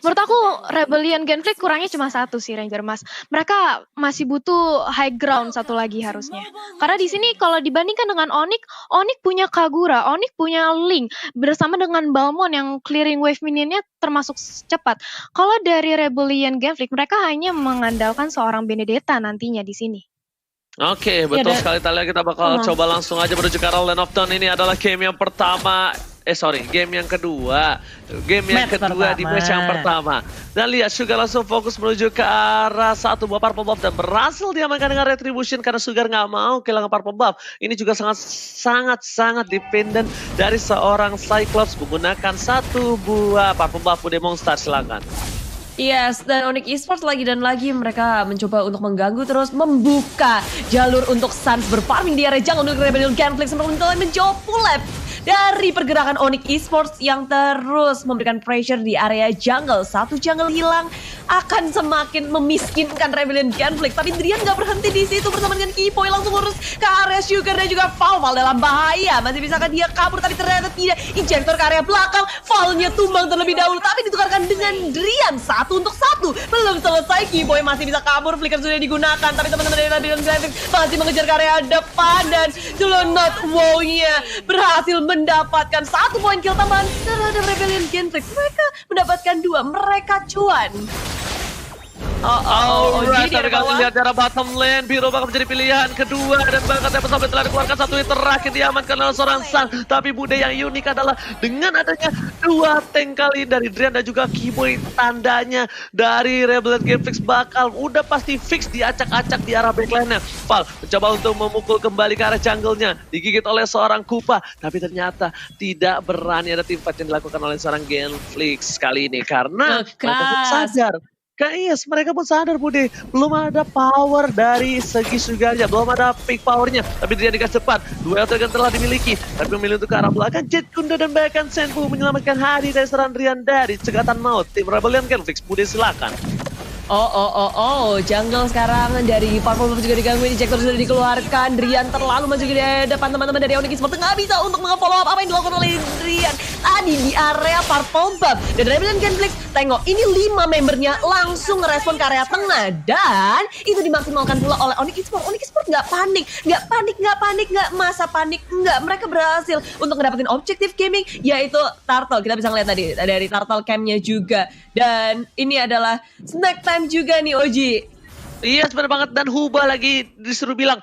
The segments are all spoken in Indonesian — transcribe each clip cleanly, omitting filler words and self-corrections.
Menurut aku Rebellion Genflick kurangnya cuma satu sih Ranger Mas. Mereka masih butuh high ground satu lagi harusnya. Karena di sini kalau dibandingkan dengan Onyx, Onyx punya Kagura, Onyx punya Link bersama dengan Balmond yang clearing wave minionnya termasuk cepat. Kalau dari Rebellion Genflick mereka hanya mengandalkan seorang Benedetta nantinya di sini. Oke, betul sekali. Kita bakal coba langsung aja menuju ke arah Land of Dawn. Ini adalah game yang pertama. Game yang kedua. Game yang kedua di match yang pertama. Dan lihat, Sugar langsung fokus menuju ke arah satu buah Purple Buff dan berhasil diamankan dengan Retribution karena Sugar nggak mau kehilangan Purple Buff. Ini juga sangat dependent dari seorang Cyclops menggunakan satu buah Purple Buff. Udah Monster, silakan. Yes, dan Onyx Esports lagi dan lagi mereka mencoba untuk mengganggu terus membuka jalur untuk Suns berfarming di area jungle untuk Rebellion Genflick sempat menjawab pull-up dari pergerakan Onyx Esports yang terus memberikan pressure di area jungle. Satu jungle hilang akan semakin memiskinkan Rebellion Genflick. Tapi Drian nggak berhenti di situ bersama dengan Kipoy langsung urus ke area Sugar dan juga Val dalam bahaya. Masih bisakah dia kabur tapi ternyata tidak. Injektor ke area belakang, Valnya tumbang terlebih dahulu tapi ditukarkan dengan Drian 1 untuk 1. Belum selesai, Kipoy masih bisa kabur, flicker sudah digunakan tapi teman-teman dari Rebellion Genflick masih mengejar ke area depan dan Julonot wow-nya berhasil mendapatkan 1 poin kill tambahan terhadap Rebellion Genflick. Mereka mendapatkan 2, mereka cuan. Alright, kita lihat dari bottom lane, Biru bakal menjadi pilihan kedua dan bahkan Tempest sampai telah dikeluarkan satu yang terakhir diamankan oleh seorang Sang. Tapi Bude yang unik adalah dengan adanya 2 tank kali dari Drian dan juga Kiboy, tandanya dari Rebellion Genflick bakal udah pasti fix diacak-acak di arah backline-nya. Val mencoba untuk memukul kembali ke arah jungle-nya, digigit oleh seorang Kupa, tapi ternyata tidak berani ada teamfight yang dilakukan oleh seorang Genflick kali ini karena mereka pun sadar. Mereka pun sadar Bude, belum ada power dari segi Sugarnya, belum ada peak powernya. Tapi dia dikasih cepat, duel telah dimiliki. Tapi memilih untuk ke arah belakang, Jet Kunda dan bahkan Senpu menyelamatkan Hadi dari serangan Drian dari cegatan maut. Tim Rebellion Genflick, Bude silakan. Jungle sekarang dari Purple Buff juga diganggu, injektor sudah dikeluarkan. Drian terlalu maju ke depan teman-teman dari Onyx Esports, nggak bisa untuk menge-follow up apa yang dilakukan oleh Drian tadi di area Purple Buff. Dan Rebellion Genflick, tengok ini 5 membernya langsung ngerespon ke area tengah dan itu dimaksimalkan pula oleh Onyx Esports. Onyx Esports nggak panik, nggak masa panik, mereka berhasil untuk ngedapetin objektif gaming yaitu Turtle. Kita bisa ngeliat tadi dari Turtle Camp-nya juga. Dan ini adalah snack time juga nih Oji. Iya benar banget, dan Huba lagi disuruh bilang,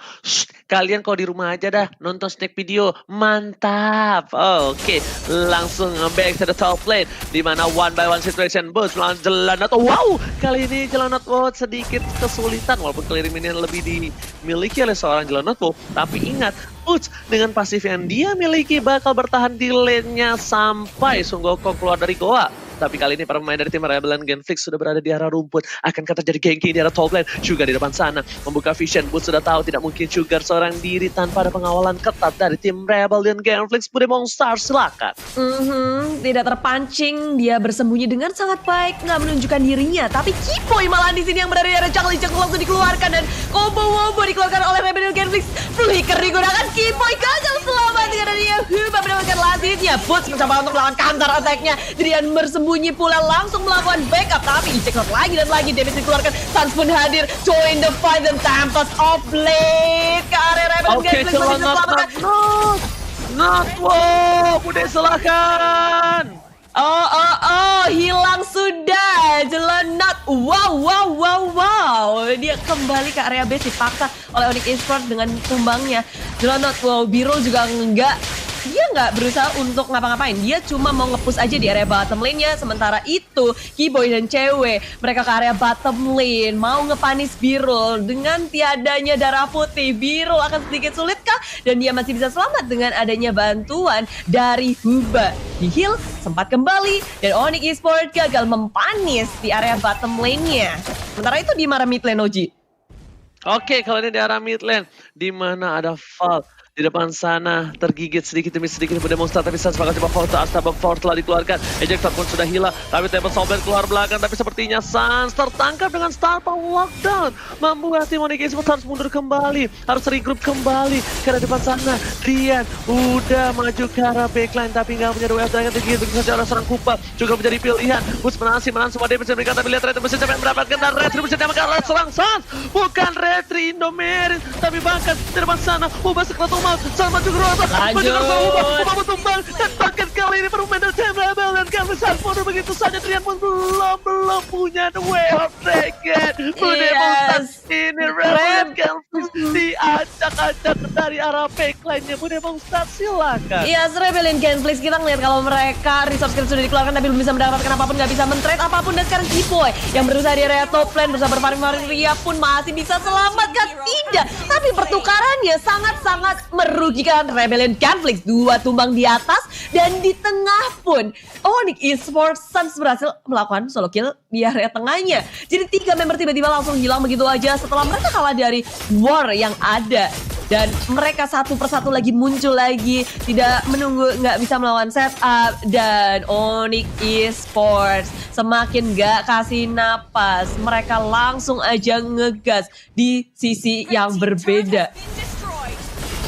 kalian kalau di rumah aja dah nonton snack video, mantap. Oke, langsung back to the top lane di mana 1 by 1 situation boost melawan Jelonot. Wow, kali ini Jelonot sedikit kesulitan walaupun clearing minion lebih dimiliki oleh seorang Jelonot, tapi ingat Boots dengan pasif yang dia miliki bakal bertahan di lane-nya sampai Sun Gokong keluar dari goa. Tapi kali ini para pemain dari tim Rebellion Genflick sudah berada di arah rumput. Akankah terjadi ganking di arah top lane? Sugar di depan sana membuka vision. Boots sudah tahu tidak mungkin Sugar seorang diri tanpa ada pengawalan ketat dari tim Rebellion Genflick. Bude Monster silakan. Tidak terpancing, dia bersembunyi dengan sangat baik, nggak menunjukkan dirinya. Tapi Kipoy malah di sini yang berada di area jungle langsung dikeluarkan dan combo dikeluarkan oleh Rebellion Genflick. Flicker digunakan, Kipoy gagal selamat dengan adanya Huba mendapatkan lasitnya. Boots mencoba untuk melawan counter attack-nya. Drian bersembunyi pula langsung melakukan backup, tapi injektor lagi dan lagi damage dikeluarkan. Suns pun hadir, join the fight dan Tempest of Blade ke area Rebellion Genflick masih bisa selamatkan. Bude silakan. Hilang sudah Jelonot. Wow. Dia kembali ke area base dipaksa oleh Onyx Esports dengan tumbangnya. Jelonot, Biro juga dia nggak berusaha untuk ngapa-ngapain, dia cuma mau nge-push aja di area bottom lane-nya. Sementara itu Kiboy dan cewek mereka ke area bottom lane mau ngepanis Birul. Dengan tiadanya darah putih, Birul akan sedikit sulit kah? Dan dia masih bisa selamat dengan adanya bantuan dari Huba. Di heal sempat kembali dan Onyx Esports gagal mempanis di area bottom lane-nya. Sementara itu di arah mid lane Oji. Oke, kalau ini di arah mid lane di mana ada Val Di depan sana tergigit sedikit demi sedikit Bude Monster, tapi Sans bakal coba foto. Astabak Force telah dikeluarkan, ejector pun sudah hilang, tapi Table Sober keluar belakang, tapi sepertinya Sans tertangkap dengan Star Power Lockdown, membuat tim Onyx Esports harus mundur kembali, harus regroup kembali, karena depan sana Rian udah maju ke arah backline, tapi nggak punya WF dengan tergigit begitu saja oleh seorang Kupa, juga menjadi pilihan. Bus menahan semua damage mereka, tapi lihat Retri masih sampai mendapatkan, dan Retri masih mendapatkan oleh seorang Sans, bukan Retri Indomerit, tapi bahkan di depan sana Ubah sekelas Umal, sama juga Ubah bertumbang, dan bahkan kali ini permain dari tim Rebel dan kami saat mundur begitu saja. Trian pun belum punya the way of dragon. Bude Monster ini Rebel dan diacak-acak dari arah backline-nya. Bude Monster silakan. Iya, Rebellion Genflix kita ngeliat kalau mereka resource skill sudah dikeluarkan tapi belum bisa mendapatkan apapun, nggak bisa men-trade apapun, dan sekarang G-Boy yang berusaha di area top lane berusaha berfarming, Ria pun masih bisa selamatkan, tidak, tapi pertukarannya sangat-sangat merugikan Rebellion Genflix. 2 tumbang di atas, dan di tengah pun Onyx Esports Sans berhasil melakukan solo kill di area tengahnya. Jadi 3 member tiba-tiba langsung hilang begitu aja setelah mereka kalah dari war yang ada. Dan mereka satu persatu lagi muncul lagi, tidak menunggu, nggak bisa melawan setup. Dan Onyx Esports semakin nggak kasih napas, mereka langsung aja ngegas di sisi yang berbeda.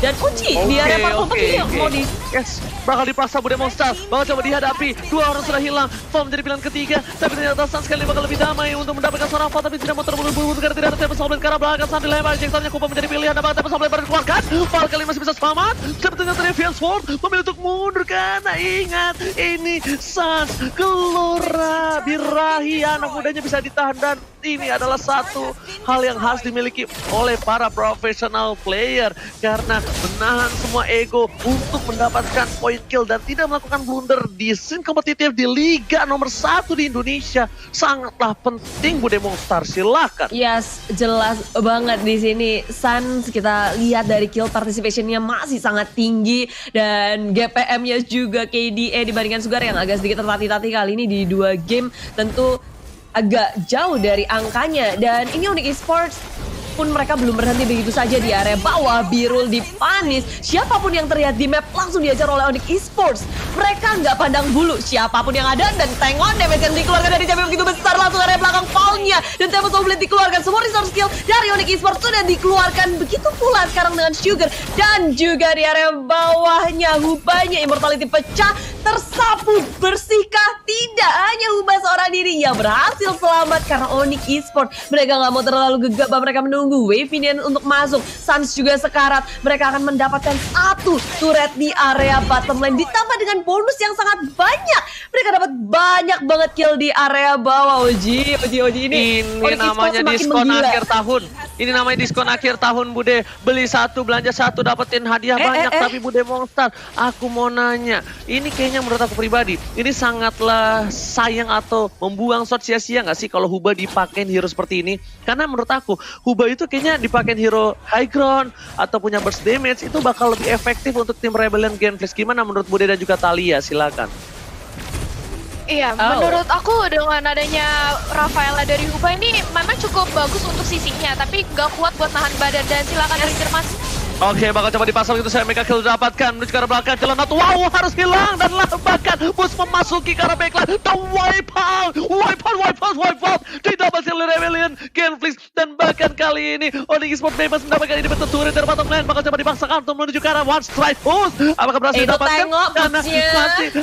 Dan Uci di area parkour mau di... Yes, bakal dipaksa Bude Monster, bakal coba dihadapi. 2 orang sudah hilang, Fall menjadi pilihan ketiga, tapi ternyata Sans sekali bakal lebih damai untuk mendapatkan seorang Fall, tapi tidak mau terburu-buru karena tidak ada Table Somblet ke arah belakang. Sans dilempar, ejectornya Kupa menjadi pilihan, apakah Table Somblet baru dikeluarkan? Fall kali masih bisa selamat, sepertinya Trevian Sword memilih untuk mundur karena ingat, ini Sans Gelora Birahi, anak mudanya bisa ditahan, dan ini adalah satu hal yang harus dimiliki oleh para professional player, karena menahan semua ego untuk mendapatkan point kill dan tidak melakukan blunder di scene kompetitif di Liga nomor 1 di Indonesia sangatlah penting. Bude Monster silakan. Yes, jelas banget di sini. Sans kita lihat dari kill participationnya masih sangat tinggi, dan GPM-nya juga KDA dibandingkan Sugar yang agak sedikit tertatih-tatih kali ini di 2 game tentu agak jauh dari angkanya. Dan ini Onyx Esports pun mereka belum berhenti begitu saja di area bawah. Birul dipanis, siapapun yang terlihat di map langsung diajar oleh Onyx Esports. Mereka nggak pandang bulu siapapun yang ada, dan tengok damage yang dikeluarkan dari champion begitu besar, langsung area belakang Paulnya, dan Table Somblet dikeluarkan. Semua resource skill dari Onyx Esports sudah dikeluarkan, begitu pula sekarang dengan Sugar, dan juga di area bawahnya Hubanya Immortality pecah, tersapu bersihkah? Tidak, hanya Huba seorang diri yang berhasil selamat karena Onyx Esports mereka nggak mau terlalu gegabah, mereka menunggu wave ini untuk masuk. Sans juga sekarat, mereka akan mendapatkan 1 turret di area bottom lane ditambah dengan bonus yang sangat banyak. Mereka dapat banyak banget kill di area bawah. Oji ini namanya diskon akhir tahun. Ini namanya diskon akhir tahun, Bude. Beli 1 belanja 1 dapetin hadiah banyak. Tapi Bude Monster, aku mau nanya, ini kayaknya menurut aku pribadi ini sangatlah sayang atau membuang shot sia-sia nggak sih kalau Huba dipakein hero seperti ini? Karena menurut aku Huba itu kayaknya dipakein hero high ground atau punya burst damage itu bakal lebih efektif untuk tim Rebellion Genflix. Gimana menurut Bude dan juga Thalia? Silakan. Iya, menurut aku dengan adanya Rafaela dari Huba ini memang cukup bagus untuk sisinya, tapi nggak kuat buat nahan badan. Dan silakan dari Mas. Oke, bakal coba dipasang itu, saya mega kill dapatkan menuju ke arah belakang. Kelonat, wow, harus hilang dan bahkan Bus memasuki ke arah backline. The wipe out. Tidak berhasil oleh Rebellion Genflix, dan bahkan kali ini Onyx Esports bebas mendapatkan ini turret dari bottom lane. Bakal coba dipaksakan untuk menuju ke arah one strike push. Apakah berhasil didapatkan? Karena masih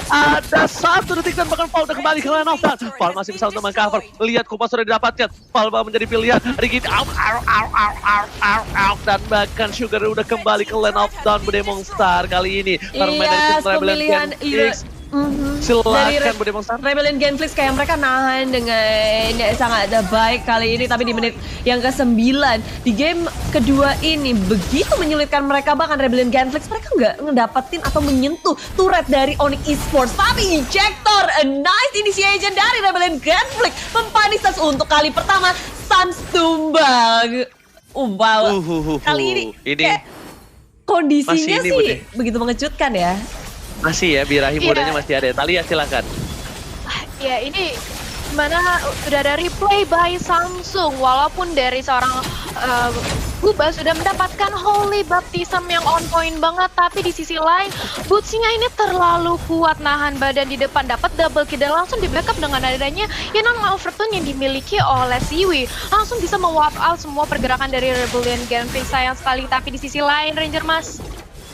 ada 1 detik dan bahkan Paul udah kembali ke lane of down. Paul masih bisa untuk mengcover. Lihat Kupa sudah didapatkan. Paul menjadi pilihan. Rigid out, dan bahkan Sugar udah kembali ke lane of down. Bude Monster kali ini iya, pemilihan silakan Bude Monster. Rebellion Genflix kayak mereka nahan dengan sangat baik kali ini, tapi di menit yang ke-9 di game kedua ini begitu menyulitkan mereka. Bahkan Rebellion Genflix mereka nggak ngedapetin atau menyentuh turret dari Onyx Esports, tapi ejector, a nice initiation dari Rebellion Genflix mempanis Sans untuk kali pertama. Sans tumbang. Wow, kali ini kondisinya sih Bude begitu mengejutkan ya. Masih ya, birahi mudanya masih ada. Thalia silakan. Ya, ini mana udah ada replay by Samsung, walaupun dari seorang Guba sudah mendapatkan Holy Baptism yang on point banget, tapi di sisi lain Bootsy-nya ini terlalu kuat nahan badan di depan, dapat double kill dan langsung di backup dengan adanya Yenon Overtune yang dimiliki oleh Siwi. Langsung bisa me-wipe out semua pergerakan dari Rebellion Genfrix, sayang sekali. Tapi di sisi lain Ranger Mas,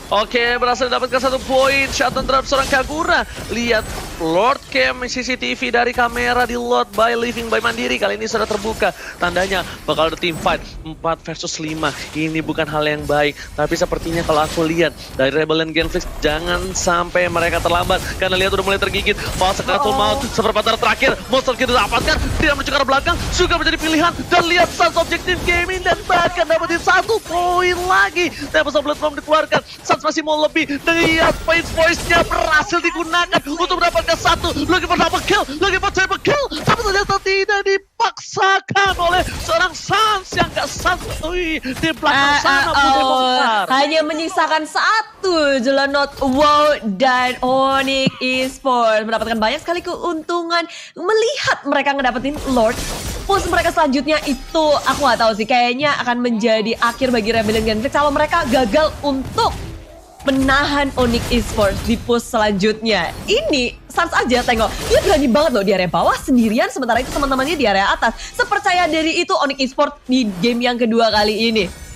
Oke, berhasil mendapatkan 1 poin. Shutdown terhadap seorang Kagura. Lihat Lord Cam CCTV dari kamera di Lord by Living by Mandiri. Kali ini sudah terbuka. Tandanya bakal ada team fight 4 versus 5. Ini bukan hal yang baik. Tapi sepertinya kalau aku lihat dari Rebellion Genflix, jangan sampai mereka terlambat. Karena lihat udah mulai tergigit. Fase Kratul Maut seperempat terakhir. Monster kita dapatkan. Tidak menuju ke arah belakang. Juga menjadi pilihan. Dan lihat Suns Objective Gaming. Dan bahkan dapetin 1 poin lagi. Tempest of Blood belum dikeluarkan. Masih mau lebih. Lihat voice-nya berhasil digunakan untuk mendapatkan 1. Lagi for double kill, lagi for triple kill, tapi ternyata tidak dipaksakan oleh seorang Suns yang gak santuy di belakang sana. Hanya menyisakan 1 Jelonot WoW dan Onyx Esports mendapatkan banyak sekali keuntungan melihat mereka ngedapetin Lord. Push mereka selanjutnya itu aku gak tahu sih, kayaknya akan menjadi akhir bagi Rebellion Genflix kalau mereka gagal untuk menahan Onyx Esports di push selanjutnya. Ini Suns aja tengok, dia berani banget loh di area bawah sendirian, sementara itu teman-temannya di area atas. Sepercaya diri itu Onyx Esports di game yang kedua kali ini.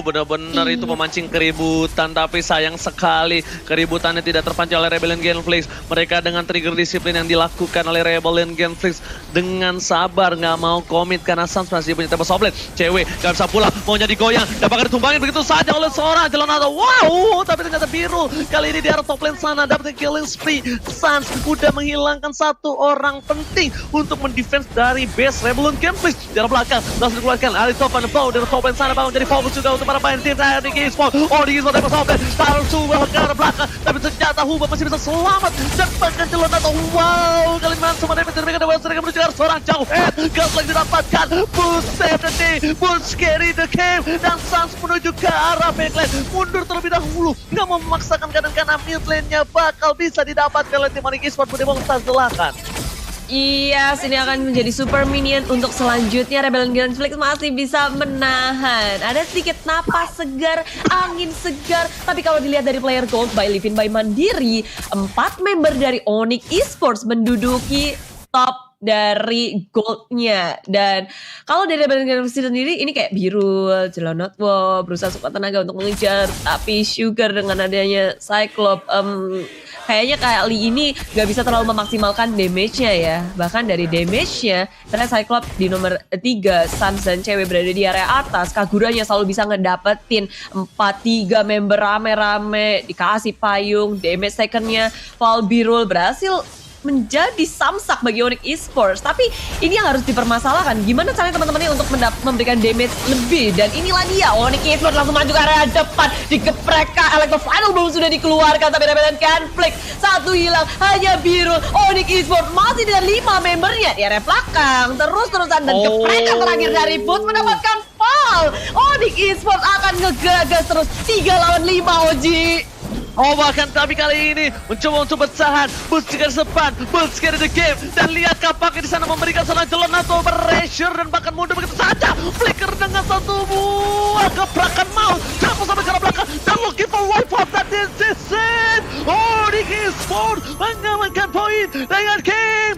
Benar-benar itu memancing keributan, tapi sayang sekali keributannya tidak terpancing oleh Rebellion Genflix. Mereka dengan trigger disiplin yang dilakukan oleh Rebellion Genflix dengan sabar, nggak mau komit karena Suns masih punya Tempest of Blade. Cewek nggak bisa pulang, maunya digoyang, dapat ditumbangin begitu saja oleh seorang Jelonado. Wow, tapi ternyata biru. Kali ini di arah top lane sana dapat killing spree. Suns udah menghilangkan 1 orang penting untuk mendefense dari base Rebellion Genflix. Di arah belakang langsung dikeluarkan Ali Top and Bow dari top lane sana, bangun jadi fokus juga untuk para pemain tim Onyx Esports. Onyx Esports dapat sampai taruh Huba ke arah belakang, tapi ternyata Huba masih bisa selamat dan bahkan Jelonado. Wow, kali ini semua damage dari mereka mereka menuju ke arah seorang jauh head. Gas lagi didapatkan, Bull save the day, Bull carry the game, dan Suns menuju ke arah backline. Mundur terlebih dahulu, nggak mau memaksakan kanan karena mid lane-nya bakal bisa didapatkan oleh tim Onyx Esports. Budi Bongsa silakan. Iya, ini akan menjadi super minion untuk selanjutnya. Rebellion Genflix masih bisa menahan. Ada sedikit napas segar, angin segar. Tapi kalau dilihat dari player gold by Living by Mandiri, 4 member dari Onyx Esports menduduki top dari goldnya. Dan kalau dari Rebellion Genflix sendiri, ini kayak biru, Jelonot wow, berusaha sekuat tenaga untuk mengejar. Tapi Sugar dengan adanya Cyclops, kayaknya kali ini gak bisa terlalu memaksimalkan damage-nya ya. Bahkan dari damage-nya, ternyata Cyclops di nomor 3, Suns dan cewek berada di area atas. Kaguranya selalu bisa ngedapetin 4-3 member rame-rame, dikasih payung, damage second-nya Val Birul berhasil menjadi samsak bagi Onyx Esports. Tapi ini yang harus dipermasalahkan, gimana caranya teman-temannya untuk memberikan damage lebih. Dan inilah dia, Onyx Esports langsung maju ke area depan, digeprek. Electro Final belum sudah dikeluarkan, tapi Rebellion Genflix 1 hilang, hanya biru. Onyx Esports masih dengan 5 membernya di area belakang, terus-terusan dan geprekan terakhir dari Boots mendapatkan foul. Onyx Esports akan ngegagas terus 3 lawan 5 Oji. Bahkan tapi kali ini mencoba untuk bertahan. Bulls juga depan, Bulls carry the game. Dan lihat kapaknya di sana memberikan seorang Jelonado pressure dan bahkan mundur begitu saja. Flicker dengan 1 buah gebrakan mouse, jatuh sampai ke arah belakang dan looking for wipe out, that is it. Onyx Esports mengamankan poin dengan game